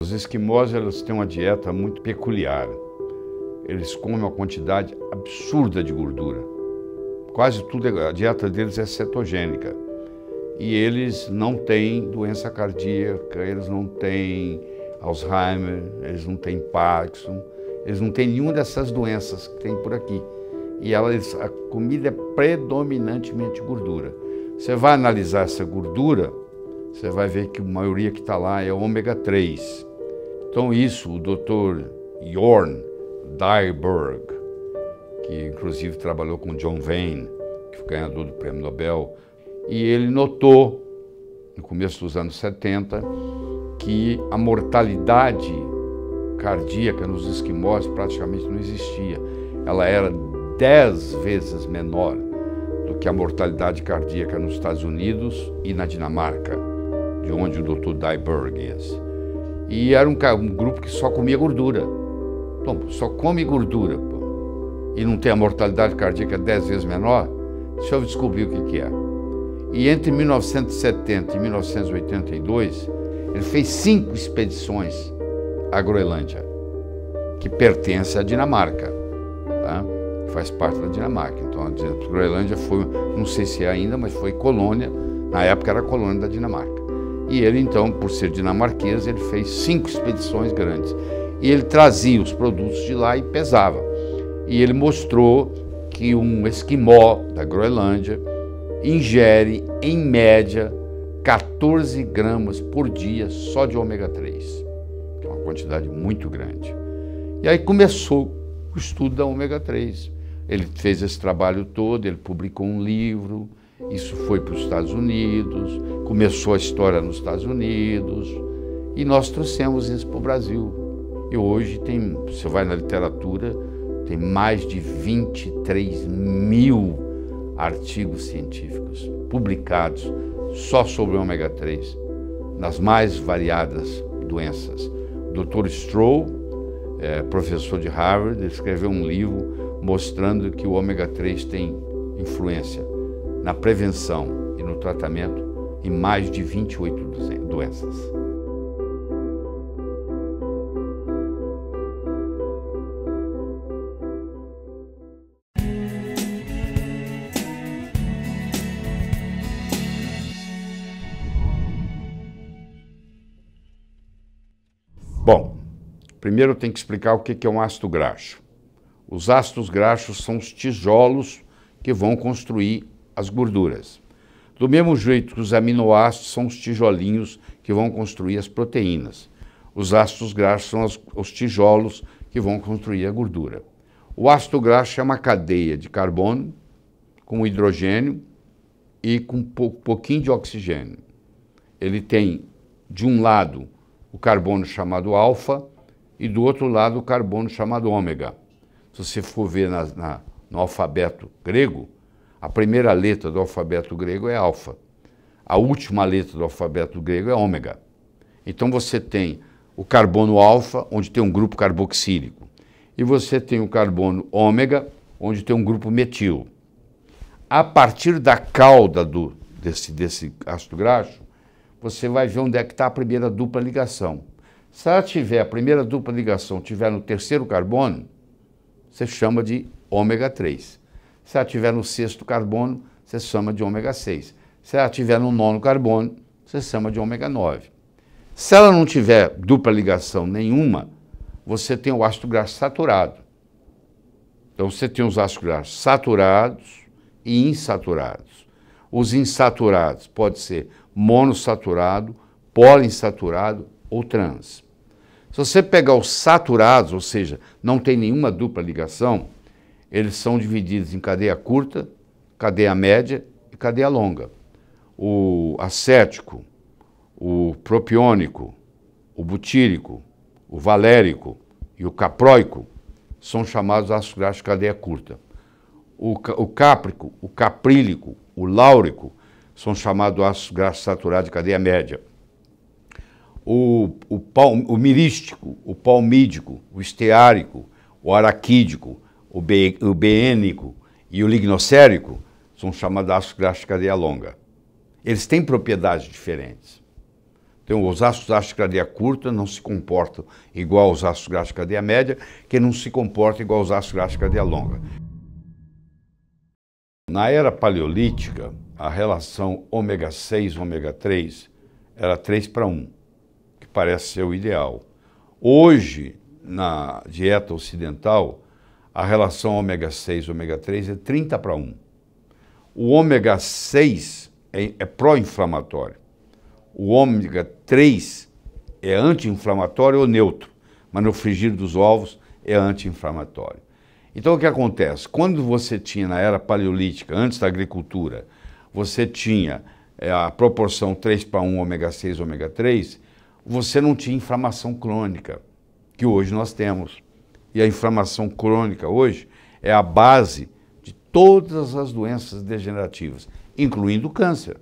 Os esquimós, eles têm uma dieta muito peculiar. Eles comem uma quantidade absurda de gordura. Quase tudo, a dieta deles é cetogênica. E eles não têm doença cardíaca, eles não têm Alzheimer, eles não têm Parkinson, eles não têm nenhuma dessas doenças que tem por aqui. E a comida é predominantemente gordura. Você vai analisar essa gordura, você vai ver que a maioria que está lá é ômega 3. Então isso, o Dr. Jorn Dyerberg, que inclusive trabalhou com John Vane, que foi ganhador do Prêmio Nobel, e ele notou, no começo dos anos 70, que a mortalidade cardíaca nos esquimós praticamente não existia. Ela era 10 vezes menor do que a mortalidade cardíaca nos Estados Unidos e na Dinamarca, de onde o Dr. Dyerberg é. E era um grupo que só comia gordura. Então, só come gordura, pô, e não tem a mortalidade cardíaca 10 vezes menor, deixa eu descobrir o que é. E entre 1970 e 1982, ele fez 5 expedições à Groenlândia, que pertence à Dinamarca, tá? Faz parte da Dinamarca. Então a Groenlândia foi, não sei se é ainda, mas foi colônia, na época era colônia da Dinamarca. E ele então, por ser dinamarquês, ele fez 5 expedições grandes. E ele trazia os produtos de lá e pesava. E ele mostrou que um esquimó da Groenlândia ingere, em média, 14 gramas por dia só de ômega 3, que é uma quantidade muito grande. E aí começou o estudo da ômega 3. Ele fez esse trabalho todo, ele publicou um livro, isso foi para os Estados Unidos, começou a história nos Estados Unidos, e nós trouxemos isso para o Brasil. E hoje tem, você vai na literatura, tem mais de 23 mil artigos científicos publicados só sobre o ômega 3, nas mais variadas doenças. O Dr. Stroh, professor de Harvard, escreveu um livro mostrando que o ômega 3 tem influência na prevenção e no tratamento em mais de 28 doenças. Bom, primeiro eu tenho que explicar o que é um ácido graxo. Os ácidos graxos são os tijolos que vão construir as gorduras. Do mesmo jeito que os aminoácidos são os tijolinhos que vão construir as proteínas. Os ácidos graxos são os tijolos que vão construir a gordura. O ácido graxo é uma cadeia de carbono com hidrogênio e com pouquinho de oxigênio. Ele tem, de um lado, o carbono chamado alfa e do outro lado o carbono chamado ômega. Se você for ver no alfabeto grego, a primeira letra do alfabeto grego é alfa. A última letra do alfabeto grego é ômega. Então você tem o carbono alfa, onde tem um grupo carboxílico, e você tem o carbono ômega, onde tem um grupo metil. A partir da cauda desse ácido graxo, você vai ver onde é que está a primeira dupla ligação. Se ela tiver, a primeira dupla ligação tiver no terceiro carbono, você chama de ômega 3. Se ela tiver no sexto carbono, você chama de ômega 6. Se ela tiver no nono carbono, você chama de ômega 9. Se ela não tiver dupla ligação nenhuma, você tem o ácido graxo saturado. Então você tem os ácidos graxos saturados e insaturados. Os insaturados pode ser monossaturado, poliinsaturado ou trans. Se você pegar os saturados, ou seja, não tem nenhuma dupla ligação, eles são divididos em cadeia curta, cadeia média e cadeia longa. O acético, o propiônico, o butírico, o valérico e o caproico são chamados ácidos graxos de cadeia curta. O cáprico, o caprílico, o láurico são chamados ácidos graxos saturados de cadeia média. O mirístico, o palmídico, o esteárico, o araquídico, o beênico e o lignocérico são chamados ácidos graxos de cadeia longa. Eles têm propriedades diferentes. Então, os ácidos graxos de cadeia curta não se comportam igual aos ácidos graxos de cadeia média, que não se comportam igual aos ácidos graxos de cadeia longa. Na era paleolítica, a relação ômega 6 ômega 3 era 3:1, que parece ser o ideal. Hoje, na dieta ocidental, a relação ômega 6 ômega 3 é 30:1. O ômega 6 é pró-inflamatório. O ômega 3 é anti-inflamatório ou neutro, mas no frigir dos ovos é anti-inflamatório. Então o que acontece? Quando você tinha na era paleolítica, antes da agricultura, você tinha a proporção 3:1 ômega 6 ômega 3, você não tinha inflamação crônica, que hoje nós temos. E a inflamação crônica hoje é a base de todas as doenças degenerativas, incluindo o câncer.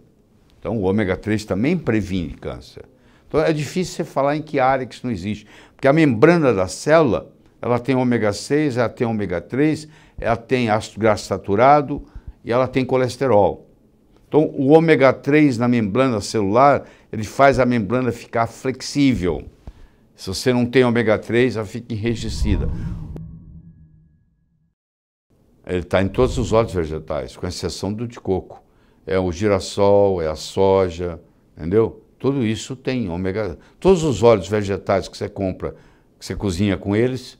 Então, o ômega 3 também previne câncer. Então, é difícil você falar em que área que isso não existe, porque a membrana da célula, ela tem ômega 6, ela tem ômega 3, ela tem ácido graxo saturado e ela tem colesterol. Então, o ômega 3 na membrana celular, ele faz a membrana ficar flexível. Se você não tem ômega 3, ela fica enrijecida. Ele está em todos os óleos vegetais, com exceção do de coco. É o girassol, é a soja, entendeu? Tudo isso tem ômega... Todos os óleos vegetais que você compra, que você cozinha com eles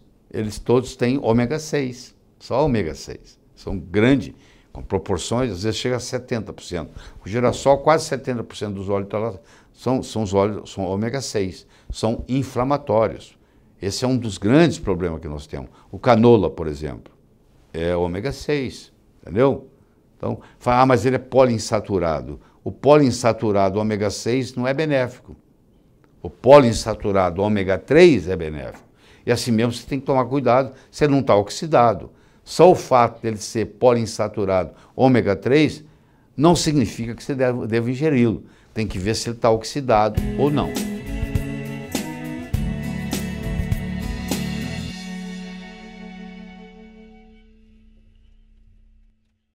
todos têm ômega 6, só ômega 6. São grandes, com proporções, às vezes chega a 70%. O girassol, quase 70% dos óleos são ômega 6, são inflamatórios. Esse é um dos grandes problemas que nós temos. O canola, por exemplo, é ômega 6, entendeu? Então, fala, mas ele é poliinsaturado. O poliinsaturado ômega 6 não é benéfico. O poliinsaturado ômega 3 é benéfico. E assim mesmo você tem que tomar cuidado se ele não está oxidado. Só o fato dele ser poliinsaturado ômega 3 não significa que você deve ingeri-lo. Tem que ver se ele está oxidado ou não.